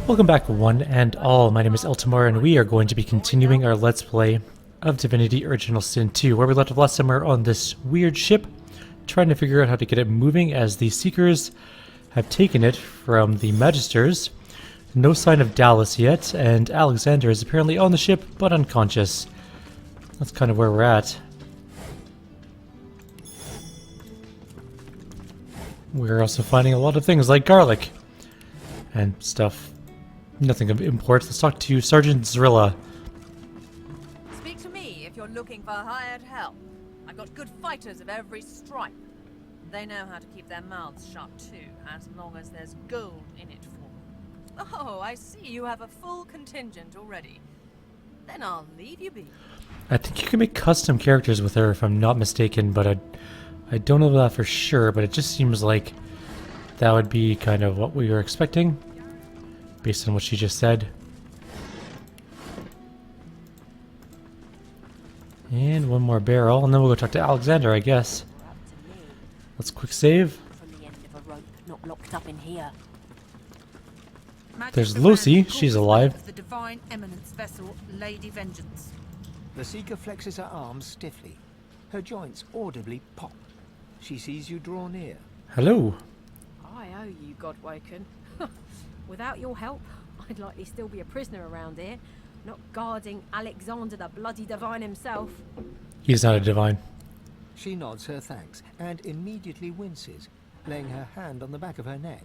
Welcome back one and all, my name is Eltimar and we are going to be continuing our Let's Play of Divinity Original Sin 2, where we left off last time. We're on this weird ship, trying to figure out how to get it moving as the Seekers have taken it from the Magisters. No sign of Dallas yet, and Alexander is apparently on the ship but unconscious. That's kind of where we're at. We're also finding a lot of things like garlic and stuff. Nothing of import. Let's talk to Sergeant Zrilla. Speak to me if you're looking for hired help. I've got good fighters of every stripe. They know how to keep their mouths shut too, as long as there's gold in it for them. Oh, I see you have a full contingent already. Then I'll leave you be. I think you can make custom characters with her if I'm not mistaken, but I don't know that for sure, but it just seems like that would be kind of what we were expecting, based on what she just said. And one more barrel, and then we'll go talk to Alexander, I guess. Let's quick save. From the end of a rope, not locked up in here. There's Lucy, she's alive. The Divine Eminence vessel, Lady Vengeance. The Seeker flexes her arms stiffly. Her joints audibly pop. She sees you draw near. Hello. I owe you, Godwoken. Without your help, I'd likely still be a prisoner around here, not guarding Alexander the bloody Divine himself. He's not a divine. She nods her thanks and immediately winces, laying her hand on the back of her neck.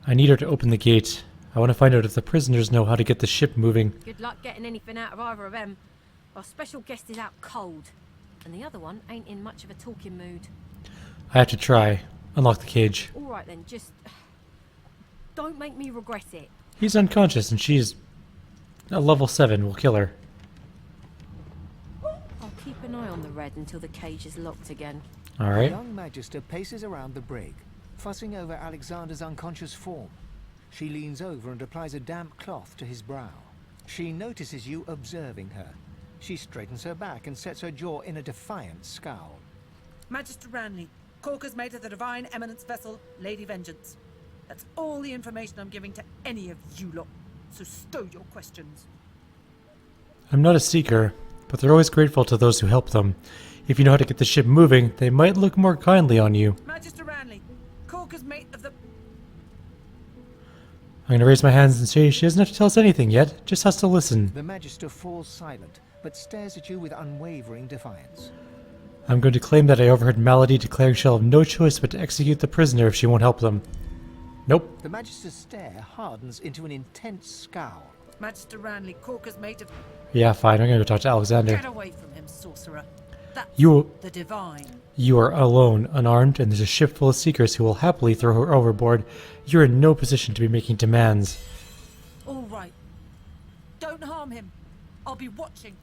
I need her to open the gate. I want to find out if the prisoners know how to get the ship moving. Good luck getting anything out of either of them. Our special guest is out cold, and the other one ain't in much of a talking mood. I have to try. Unlock the cage. All right then, just don't make me regret it. He's unconscious and she's a level 7. We'll kill her. I'll keep an eye on the red until the cage is locked again. The Alright. young Magister paces around the brig, fussing over Alexander's unconscious form. She leans over and applies a damp cloth to his brow. She notices you observing her. She straightens her back and sets her jaw in a defiant scowl. Magister Ranley, Corker's mate of the Divine Eminence vessel, Lady Vengeance. That's all the information I'm giving to any of you lot, so stow your questions. I'm not a seeker, but they're always grateful to those who help them. If you know how to get the ship moving, they might look more kindly on you. Magister Ranley, Corker's mate of the... I'm going to raise my hands and say she doesn't have to tell us anything yet, just has to listen. The Magister falls silent, but stares at you with unwavering defiance. I'm going to claim that I overheard Malady declaring she'll have no choice but to execute the prisoner if she won't help them. Nope. The Magister's stare hardens into an intense scowl. Magister Ranley, Corker's mate of... Yeah, fine, I'm going to go talk to Alexander. Get away from him, sorcerer. That's You the Divine. are alone, unarmed, and there's a ship full of seekers who will happily throw her overboard. You're in no position to be making demands. All right. Don't harm him. I'll be watching.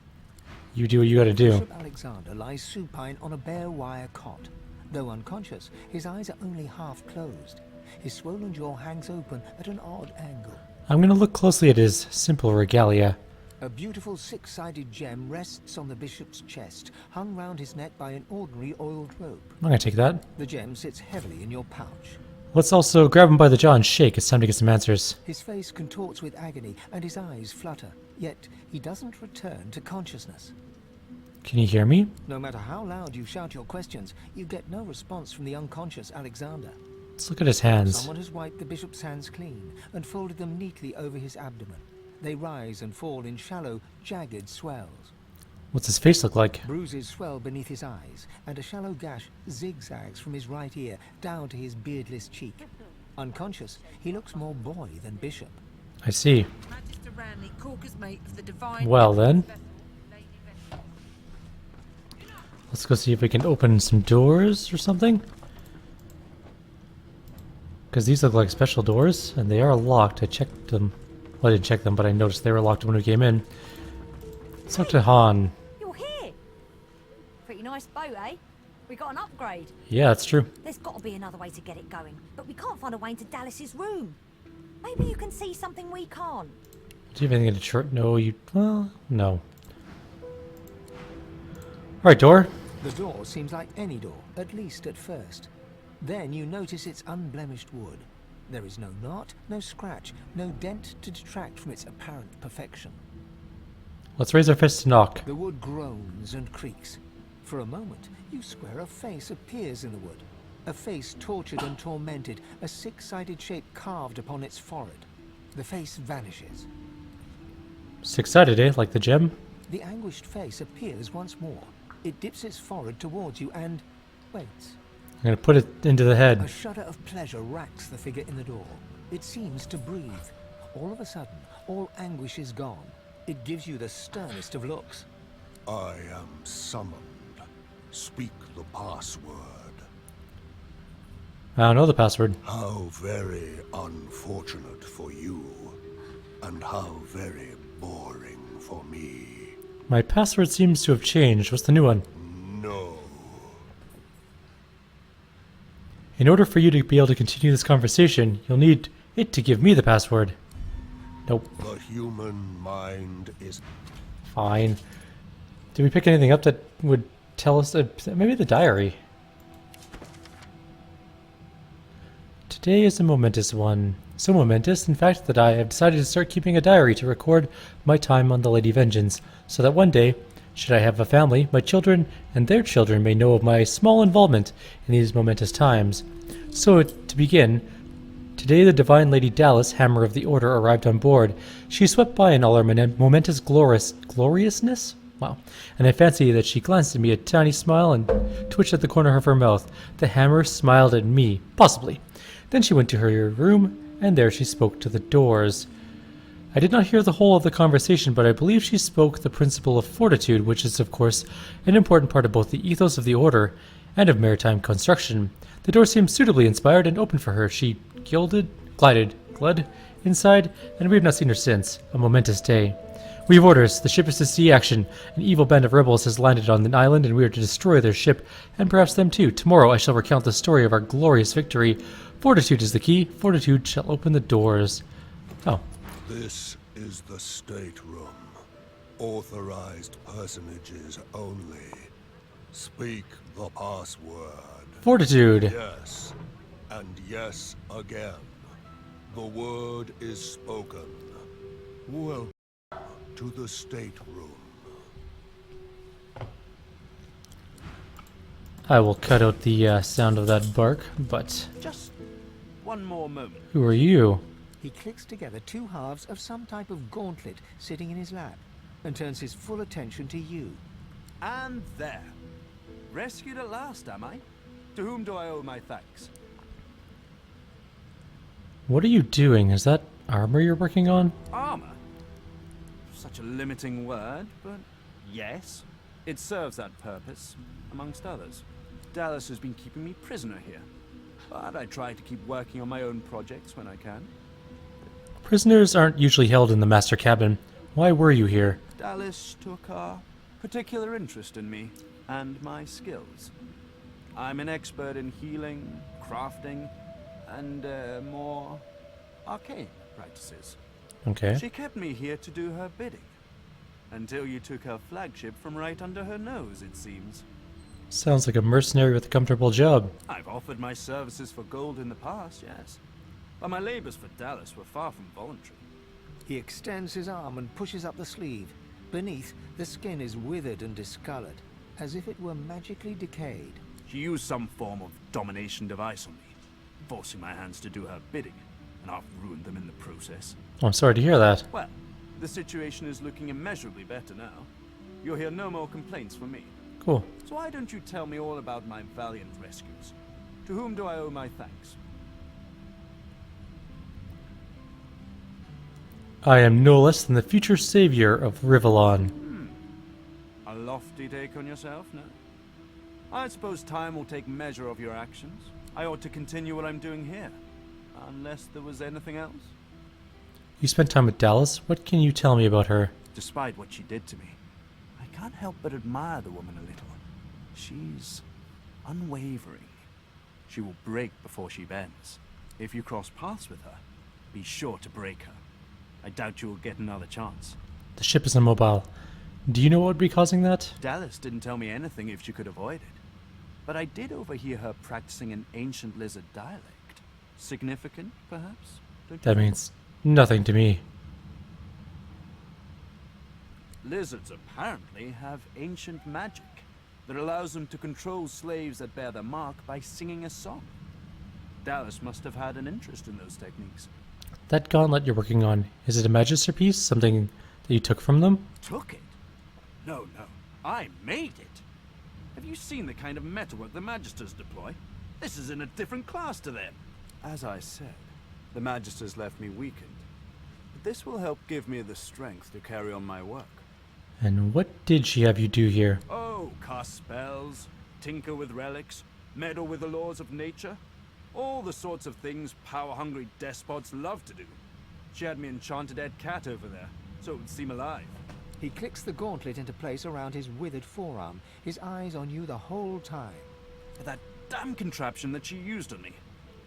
You do what you gotta do. Bishop Alexander lies supine on a bare wire cot. Though unconscious, his eyes are only half closed. His swollen jaw hangs open at an odd angle. I'm gonna look closely at his simple regalia. A beautiful six-sided gem rests on the bishop's chest, hung round his neck by an ordinary oiled rope. I'm gonna take that. The gem sits heavily in your pouch. Let's also grab him by the jaw and shake. It's time to get some answers. His face contorts with agony and his eyes flutter, yet he doesn't return to consciousness. Can you hear me? No matter how loud you shout your questions, you get no response from the unconscious Alexander. Let's look at his hands. Someone has wiped the bishop's hands clean and folded them neatly over his abdomen. They rise and fall in shallow, jagged swells. What's his face look like? Bruises swell beneath his eyes, and a shallow gash zigzags from his right ear down to his beardless cheek. Unconscious, he looks more boy than bishop. I see. Magister Ranley, Corker's mate of the Divine... Well then. vessel, Lady Vengeance. Let's go see if we can open some doors or something. Because these look like special doors, and they are locked. I checked them. Well, I didn't check them, but I noticed they were locked when we came in. Let's talk to Han. You're here. Pretty nice boat, eh? We got an upgrade. Yeah, that's true. There's got to be another way to get it going, but we can't find a way into Dallas's room. Maybe you can see something we can't. Do you have anything in Detroit? No, you... Well, no. Alright, door. The door seems like any door, at least at first. Then you notice its unblemished wood. There is no knot, no scratch, no dent to detract from its apparent perfection. Let's raise our fists to knock. The wood groans and creaks. For a moment, you swear a face appears in the wood. A face tortured and tormented, a six-sided shape carved upon its forehead. The face vanishes. Six-sided, eh? Like the gem? The anguished face appears once more. It dips its forehead towards you and waits. I'm gonna put it into the A head. shudder of pleasure racks the figure in the door. It seems to breathe. All of a sudden, all anguish is gone. It gives you the sternest of looks. I am summoned. Speak the password. I don't know the password. How very unfortunate for you, and how very boring for me. My password seems to have changed. What's the new one? No. In order for you to be able to continue this conversation, you'll need it to give me the password. Nope. The human mind is... Fine. Did we pick anything up that would tell us... maybe the diary. Today is a momentous one. So momentous, in fact, that I have decided to start keeping a diary to record my time on the Lady Vengeance, so that one day, should I have a family, my children and their children may know of my small involvement in these momentous times. So, to begin, today the Divine Lady Dallas, Hammer of the Order, arrived on board. She swept by in all her momentous gloriousness? Wow. And I fancy that she glanced at me a tiny smile and twitched at the corner of her mouth. The Hammer smiled at me, possibly. Then she went to her room, and there she spoke to the doors. I did not hear the whole of the conversation, but I believe she spoke the principle of fortitude, which is, of course, an important part of both the ethos of the Order and of maritime construction. The door seemed suitably inspired and open for her. She glided inside, and we have not seen her since. A momentous day. We have orders. The ship is to see action. An evil band of rebels has landed on the island, and we are to destroy their ship, and perhaps them too. Tomorrow I shall recount the story of our glorious victory. Fortitude is the key. Fortitude shall open the doors. Oh. This is the stateroom. Authorized personages only. Speak the password. Fortitude. Yes, and yes again. The word is spoken. Welcome to the stateroom. I will cut out the sound of that bark, but Just one more moment. who are you? He clicks together two halves of some type of gauntlet sitting in his lap and turns his full attention to you. And there. Rescued at last, am I? To whom do I owe my thanks? What are you doing? Is that armor you're working on? Armor? Such a limiting word, but yes. It serves that purpose, amongst others. Dallas has been keeping me prisoner here, but I try to keep working on my own projects when I can. Prisoners aren't usually held in the master cabin. Why were you here? Dallas took a particular interest in me and my skills. I'm an expert in healing, crafting, and more arcane practices. Okay. She kept me here to do her bidding. Until you took her flagship from right under her nose, it seems. Sounds like a mercenary with a comfortable job. I've offered my services for gold in the past, yes. But my labors for Dallas were far from voluntary. He extends his arm and pushes up the sleeve. Beneath, the skin is withered and discolored, as if it were magically decayed. She used some form of domination device on me, forcing my hands to do her bidding, and I've ruined them in the process. Oh, I'm sorry to hear that. Well, the situation is looking immeasurably better now. You'll hear no more complaints from me. Cool. So why don't you tell me all about my valiant rescues? To whom do I owe my thanks? I am no less than the future savior of Rivellon. A lofty take on yourself, no? I suppose time will take measure of your actions. I ought to continue what I'm doing here. Unless there was anything else. You spent time with Dallas? What can you tell me about her? Despite what she did to me, I can't help but admire the woman a little. She's unwavering. She will break before she bends. If you cross paths with her, be sure to break her. I doubt you will get another chance. The ship is immobile. Do you know what would be causing that? Dallas didn't tell me anything if she could avoid it. But I did overhear her practicing an ancient lizard dialect. Significant, perhaps? Don't you That think? means nothing to me. Lizards apparently have ancient magic that allows them to control slaves that bear their mark by singing a song. Dallas must have had an interest in those techniques. That gauntlet you're working on, is it a Magister piece? Something that you took from them? Took it? No, no. I made it. Have you seen the kind of metalwork the Magisters deploy? This is in a different class to them. As I said, the Magisters left me weakened. But this will help give me the strength to carry on my work. And what did she have you do here? Oh, cast spells, tinker with relics, meddle with the laws of nature. All the sorts of things power-hungry despots love to do. She had me enchant a dead cat over there, so it would seem alive. He clicks the gauntlet into place around his withered forearm, his eyes on you the whole time. That damn contraption that she used on me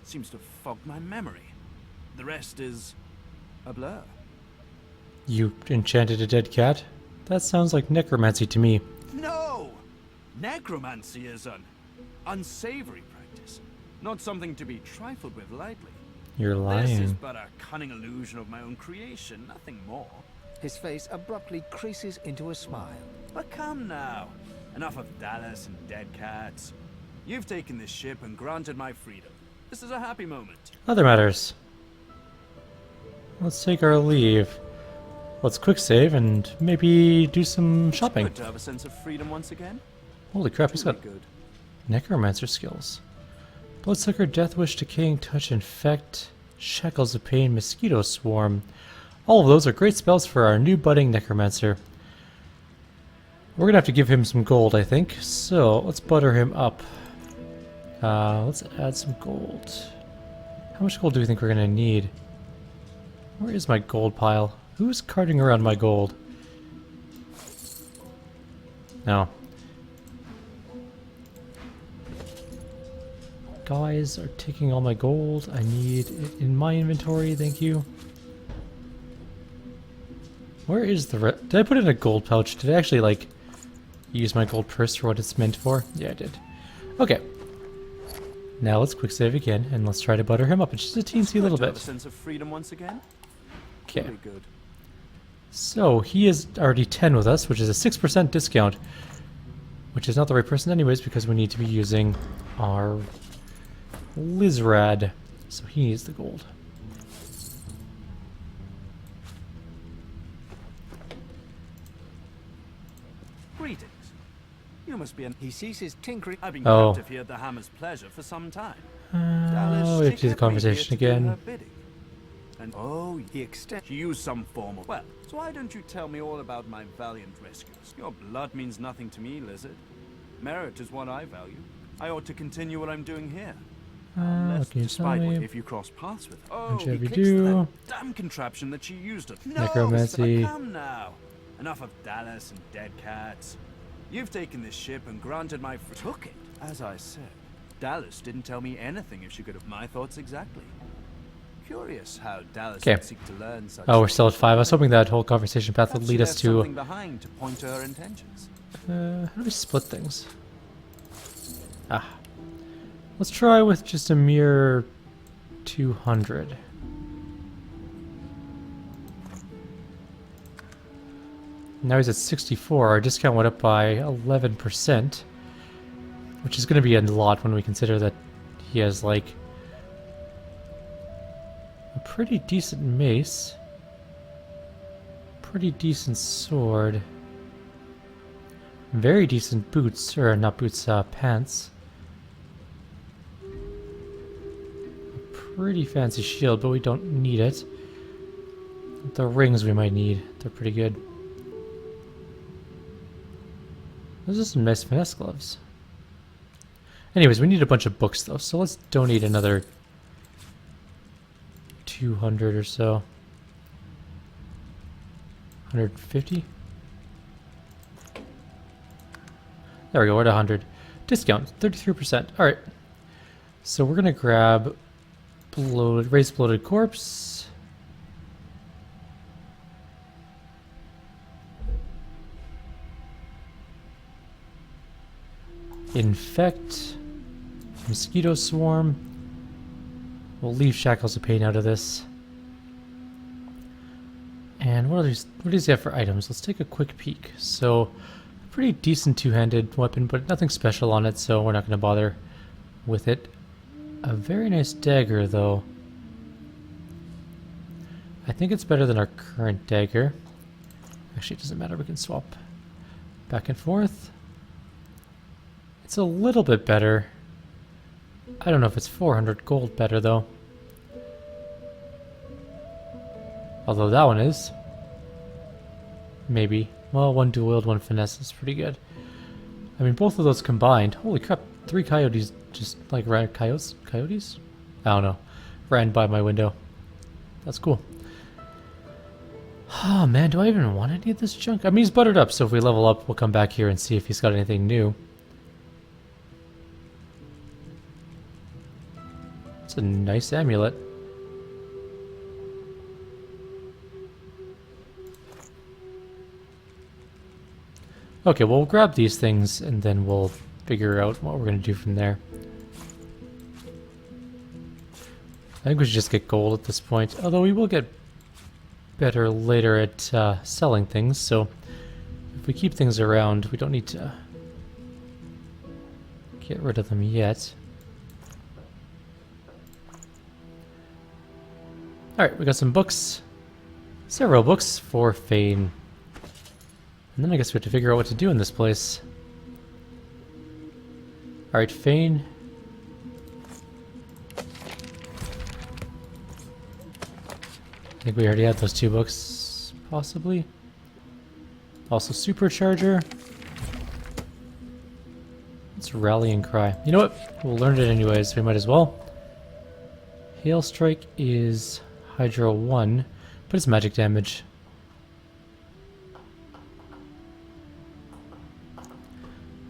seems to have fogged my memory. The rest is a blur. You enchanted a dead cat? That sounds like necromancy to me. No! Necromancy is an unsavory practice, not something to be trifled with lightly. You're This is lying. but a cunning illusion of my own creation, nothing more. His face abruptly creases into a smile. But come now. Enough of Dallas and dead cats. You've taken this ship and granted my freedom. This is a happy moment. Other matters. Let's take our leave. Let's quick save and maybe do some shopping. Good to have a sense of freedom once again. Holy crap, he's got Truly good. necromancer skills. Bloodsucker, Death Wish, Decaying Touch, Infect, Shackles of Pain, Mosquito Swarm. All of those are great spells for our new budding necromancer. We're gonna have to give him some gold, I think. So let's butter him up. Let's add some gold. How much gold do we think we're gonna need? Where is my gold pile? Who's carting around my gold? No. Guys are taking all my gold. I need it in my inventory, thank you. Where is the did I put it in a gold pouch? Did I actually, like, use my gold purse for what it's meant for? Yeah, I did. Okay. Now let's quick save again, and let's try to butter him up. It's just a teensy little Good to have bit. a sense of freedom once again. Okay. Truly good. So, he is already 10 with us, which is a 6% discount. Which is not the right person anyways, because we need to be using our Lizrad. So he needs the gold. Greetings. You must be an... He ceases tinkering. I've been Oh. captive here at the Hammer's pleasure for some time. Oh, we have to do the conversation again. And oh, He extends. she used some form of... Well, so why don't you tell me all about my valiant rescues? Your blood means nothing to me, Lizard. Merit is what I value. I ought to continue what I'm doing here. Unless, can you despite tell what, me? if you cross paths with her. Oh, Which if he you clicks to do. that damn contraption that she used on... No, Necromancy. but come now. Enough of Dallas and dead cats. You've taken this ship and granted my... Took it. As I said, Dallas didn't tell me anything if she could have my thoughts exactly. Curious how Dallas Okay. would seek to learn such... Oh, we're still at 5. I was hoping that whole conversation path would Perhaps lead she us left to... something behind to point to her intentions. how do we split things? Ah. Let's try with just a mere 200. Now he's at 64. Our discount went up by 11%. Which is going to be a lot when we consider that he has, like, a pretty decent mace. Pretty decent sword. Very decent boots, or not boots, pants. Pretty fancy shield, but we don't need it. The rings we might need. They're pretty good. Those are some nice finesse gloves. Anyways, we need a bunch of books though, so let's donate another 200 or so. 150? There we go, we're at 100. Discount, 33%. Alright. So we're gonna grab raised bloated corpse. Infect. Mosquito swarm. We'll leave Shackles of Pain out of this. And what does he have for items? Let's take a quick peek. So, pretty decent two-handed weapon, but nothing special on it, so we're not going to bother with it. A very nice dagger, though. I think it's better than our current dagger. Actually, it doesn't matter. We can swap back and forth. It's a little bit better. I don't know if it's 400 gold better, though. Although that one is. Maybe. Well, one dual wield, one finesse is pretty good. I mean, both of those combined. Holy crap, 3 coyotes just like ran. Coyotes? I don't know. Ran by my window. That's cool. Oh man, do I even want any of this junk? I mean, he's buttered up, so if we level up, we'll come back here and see if he's got anything new. It's a nice amulet. Okay, well, we'll grab these things and then we'll figure out what we're going to do from there. I think we should just get gold at this point, although we will get better later at selling things, so if we keep things around, we don't need to get rid of them yet. Alright, we got some books. Several books for Fane. And then I guess we have to figure out what to do in this place. Alright, Fane. I think we already had those 2 books, possibly. Also, Supercharger. It's Rallying Cry. You know what? We'll learn it anyways, we might as well. Hail Strike is Hydro 1, but it's magic damage.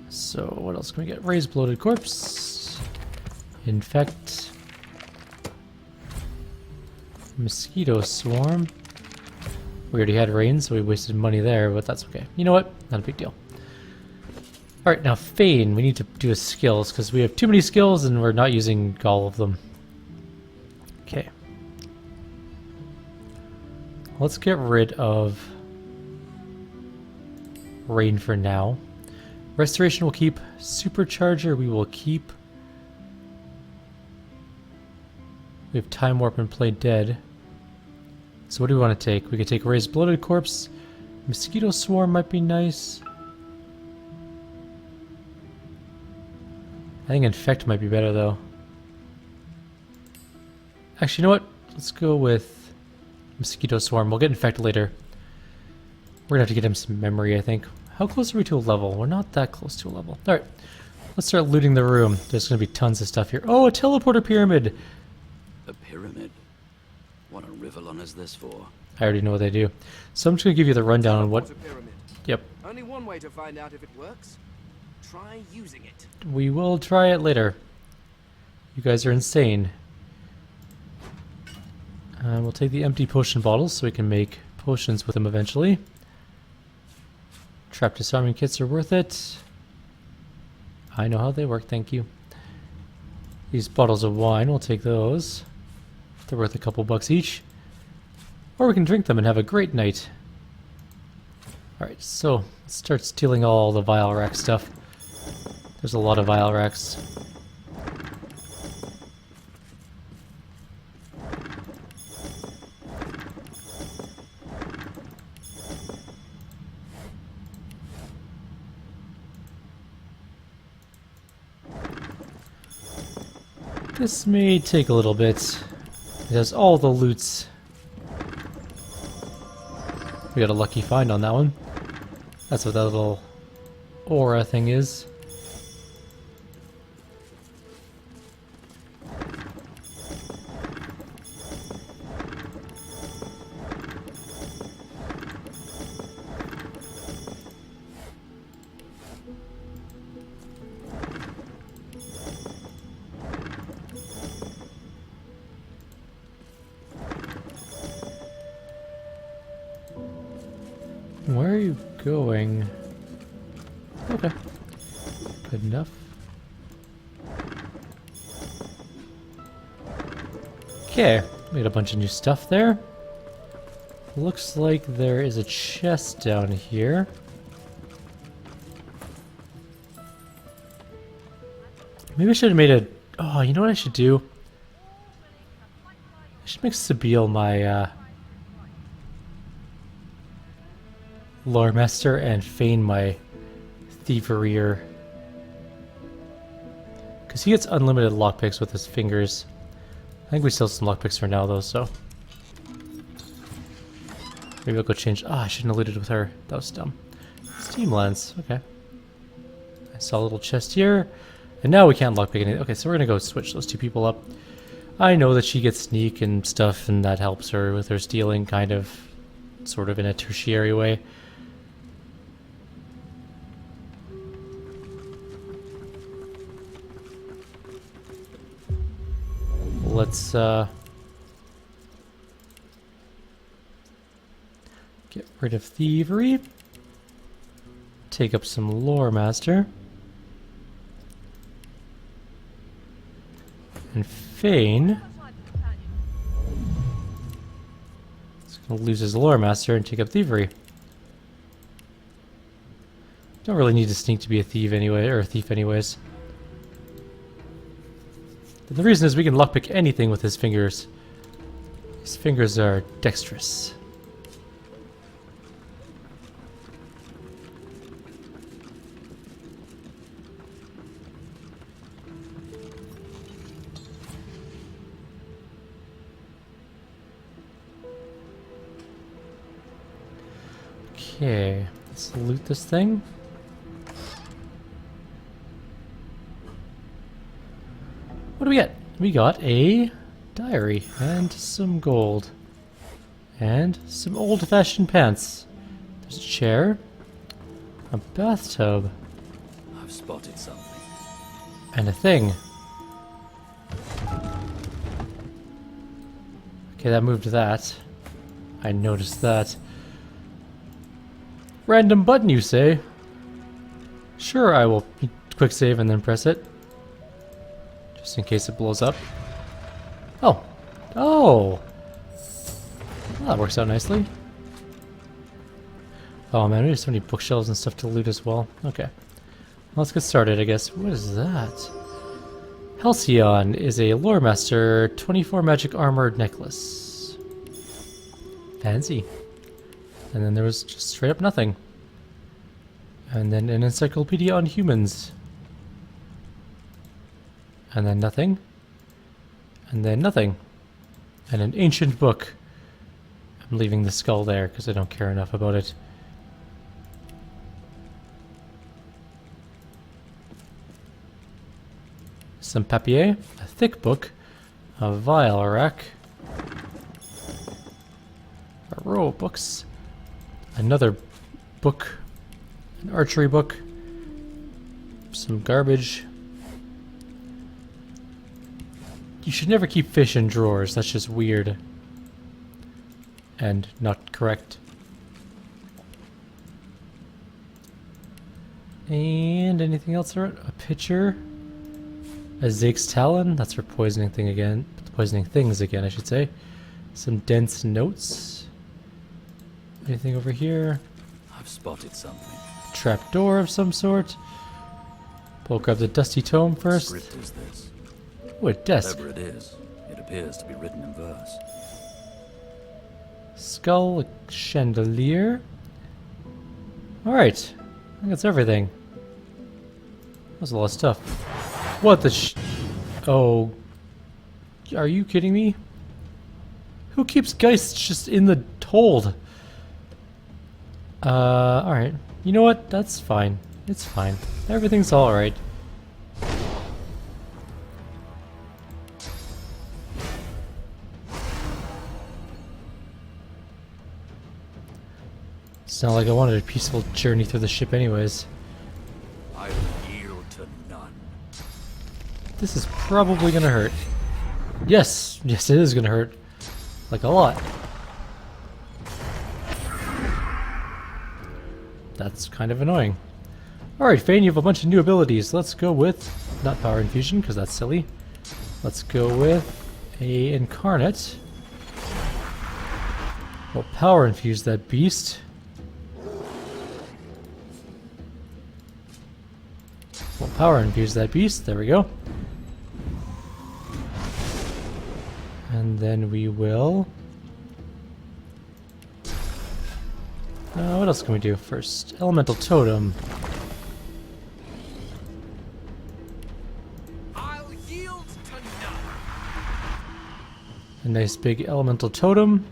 So, what else can we get? Raise Bloated Corpse. Infect. Mosquito Swarm. We already had rain, so we wasted money there, but that's okay. You know what? Not a big deal. Alright, now Fane. We need to do his skills, because we have too many skills and we're not using all of them. Okay. Let's get rid of rain for now. Restoration will keep. Supercharger we will keep. We have Time Warp and Play Dead. So what do we want to take? We could take Raised Bloated Corpse. Mosquito Swarm might be nice. I think Infect might be better though. Actually, you know what? Let's go with Mosquito Swarm. We'll get Infect later. We're gonna have to get him some memory, I think. How close are we to a level? We're not that close to a level. Alright, let's start looting the room. There's going to be tons of stuff here. Oh, a teleporter pyramid! A pyramid? What a Rivalon is this for? I already know what they do. So I'm just going to give you the rundown on what... Pyramid. Yep. Only one way to find out if it works. Try using it. We will try it later. You guys are insane. We'll take the empty potion bottles so we can make potions with them eventually. Trap disarming kits are worth it. I know how they work, thank you. These bottles of wine, we'll take those. They're worth a couple bucks each. Or we can drink them and have a great night. Alright, so let's start stealing all the vial rack stuff. There's a lot of vial racks. This may take a little bit. It has all the loots. We got a lucky find on that one. That's what that little aura thing is. Where are you going? Okay. Good enough. Okay, we got a bunch of new stuff there. Looks like there is a chest down here. Maybe I should have made a... Oh, you know what I should do? I should make Sabine my lore master and Fane my thievery. Because he gets unlimited lockpicks with his fingers. I think we still have some lockpicks for now though, so... Maybe I'll go change... Ah, I shouldn't have looted with her. That was dumb. Steam lens, okay. I saw a little chest here. And now we can't lockpick anything. Okay, so we're gonna go switch those two people up. I know that she gets sneak and stuff, and that helps her with her stealing, kind of, sort of in a tertiary way. Let's, get rid of thievery. Take up some lore master. And Fane is going to lose his lore master and take up thievery. Don't really need to sneak to be a thief anyway, or a thief anyways. But the reason is we can lockpick anything with his fingers. His fingers are dexterous. Okay, let's loot this thing. What do we get? We got a diary and some gold. And some old-fashioned pants. There's a chair. A bathtub. I've spotted something. And a thing. Okay, that moved that. I noticed that. Random button, you say? Sure, I will quick save and then press it. Just in case it blows up. Oh. Oh! Well, that works out nicely. Oh man, we have so many bookshelves and stuff to loot as well. Okay. Let's get started, I guess. What is that? Halcyon is a lore master 24 magic armored necklace. Fancy. And then there was just straight up nothing. And then an encyclopedia on humans. And then nothing. And then nothing. And an ancient book. I'm leaving the skull there because I don't care enough about it. Some papier, a thick book, a vial rack, a row of books, another book, an archery book, some garbage. You should never keep fish in drawers, that's just weird. And not correct. And anything else around? A pitcher. A Zake's Talon, that's for poisoning things again, I should say. Some dense notes. Anything over here? I've spotted something. Trap door of some sort. We'll grab the dusty tome first. What script is this? Oh, a desk. Whatever it is, it appears to be written in verse. Skull, a chandelier. Alright, I think that's everything. That's a lot of stuff. What the Oh. Are you kidding me? Who keeps Geists just in the hold? Alright. You know what? That's fine. It's fine. Everything's alright. It's not like I wanted a peaceful journey through the ship anyways. I will yield to none. This is probably gonna hurt. Yes! Yes, it is gonna hurt. Like a lot. That's kind of annoying. Alright, Fane, you have a bunch of new abilities. Let's go with... not power infusion, because that's silly. Let's go with A incarnate. We'll power infuse that beast. We'll power infuse that beast. There we go. And then we will... what else can we do first? Elemental Totem. I'll yield to none. A nice big Elemental Totem.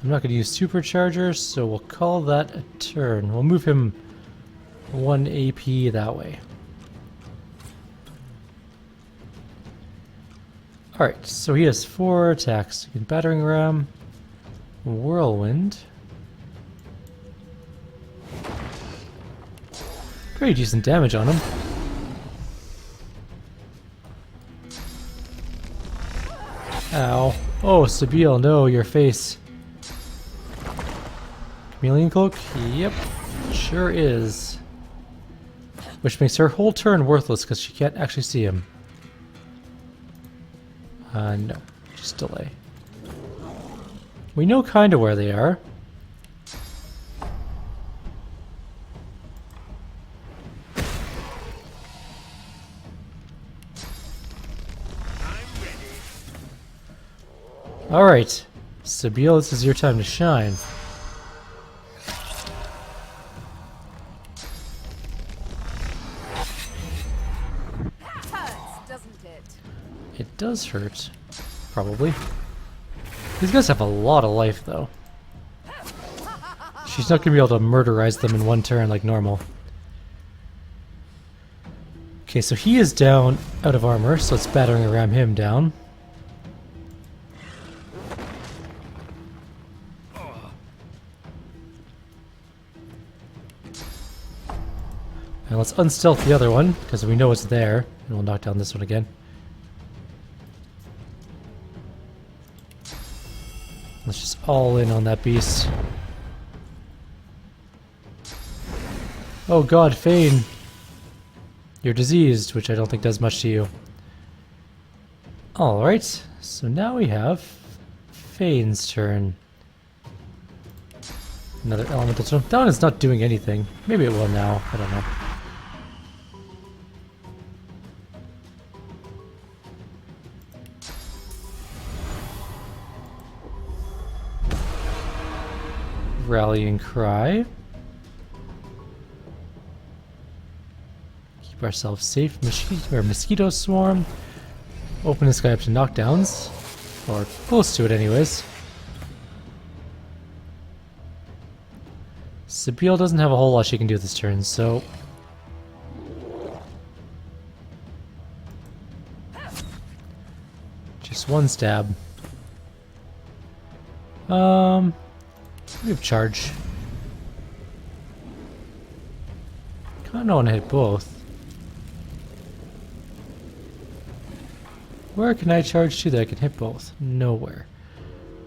I'm not going to use Supercharger, so we'll call that a turn. We'll move him 1 AP that way. Alright, so he has 4 attacks. Battering Ram, Whirlwind. Pretty decent damage on him. Ow. Oh, Sabile, no, your face. Chameleon Cloak? Yep, sure is. Which makes her whole turn worthless because she can't actually see him. No, just delay. We know kind of where they are. Alright, Sabile, this is your time to shine. Hurts, doesn't it? It does hurt, probably. These guys have a lot of life, though. She's not going to be able to murderize them in one turn like normal. Okay, so he is down out of armor, so let's battering ram him down. And let's unstealth the other one, because we know it's there. And we'll knock down this one again. Let's just all in on that beast. Oh god, Fane! You're diseased, which I don't think does much to you. Alright, so now we have Fane's turn. Another elemental turn. That one is not doing anything. Maybe it will now, I don't know. Rallying Cry. Keep ourselves safe. Mosquito Swarm. Open this guy up to knockdowns. Or close to it anyways. Sabile doesn't have a whole lot she can do this turn, so... just one stab. We have charge. Kinda wanna hit both. Where can I charge to that I can hit both? Nowhere.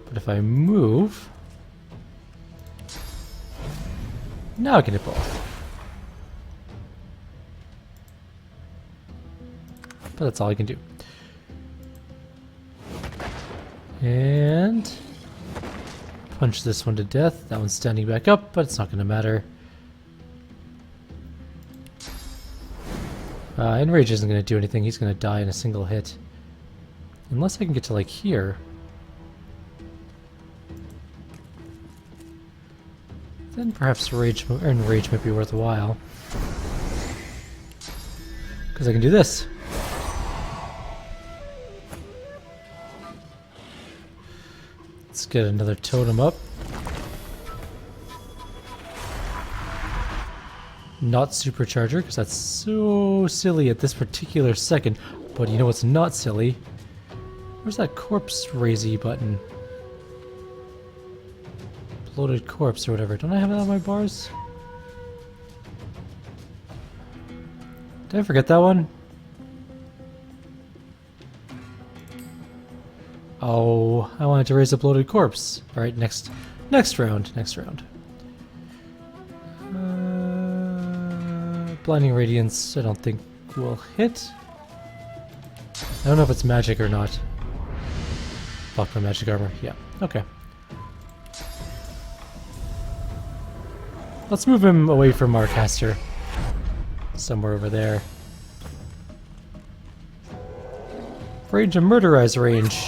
But if I move... now I can hit both. But that's all I can do. And... punch this one to death. That one's standing back up, but it's not going to matter. Enrage isn't going to do anything. He's going to die in a single hit. Unless I can get to, like, here. Then perhaps Enrage might be worth a while. Because I can do this. Let's get another totem up. Not supercharger, because that's so silly at this particular second. But you know what's not silly? Where's that corpse raisey button? Bloated corpse or whatever. Don't I have that on my bars? Did I forget that one? Oh, I wanted to raise a bloated corpse. Alright, next round. Blinding Radiance, I don't think will hit. I don't know if it's magic or not. Blocked by magic armor. Yeah. Okay. Let's move him away from our caster. Somewhere over there. Range of murderize range.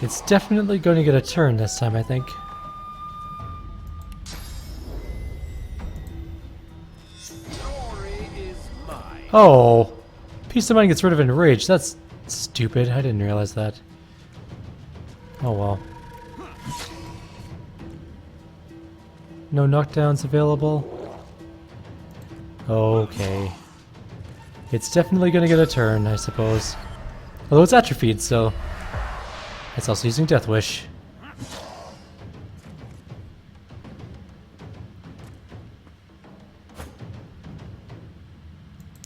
It's definitely going to get a turn this time, I think. Oh, Peace of Mind gets rid of Enrage. That's stupid. I didn't realize that. Oh well. No knockdowns available. Okay. It's definitely going to get a turn, I suppose. Although it's atrophied, so it's also using Death Wish.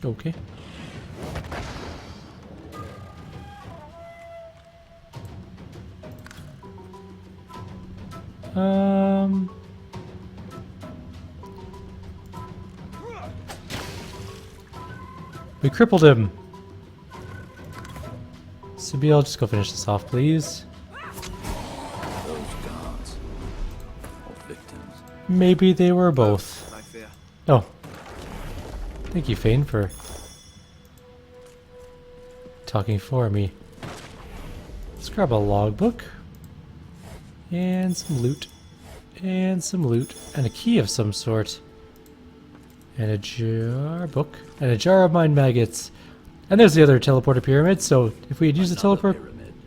Okay. We crippled him. Sabil, just go finish this off, please. Those guards. Or victims. Maybe they were both. I fear. Oh. Thank you, Fane, for talking for me. Let's grab a logbook. And some loot. And some loot. And a key of some sort. And a jar book. And a jar of mind maggots. And there's the other teleporter pyramid, so if we had used the teleport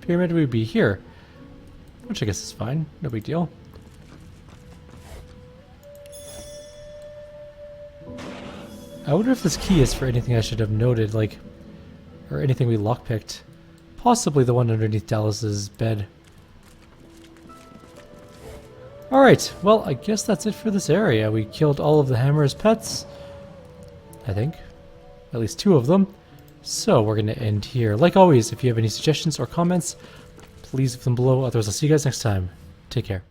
pyramid, we'd be here. Which I guess is fine. No big deal. I wonder if this key is for anything I should have noted, like, or anything we lockpicked. Possibly the one underneath Dallas's bed. Alright, well, I guess that's it for this area. We killed all of the Hammer's pets. I think. At least 2 of them. So we're going to end here. Like always, if you have any suggestions or comments, please leave them below. Otherwise, I'll see you guys next time. Take care.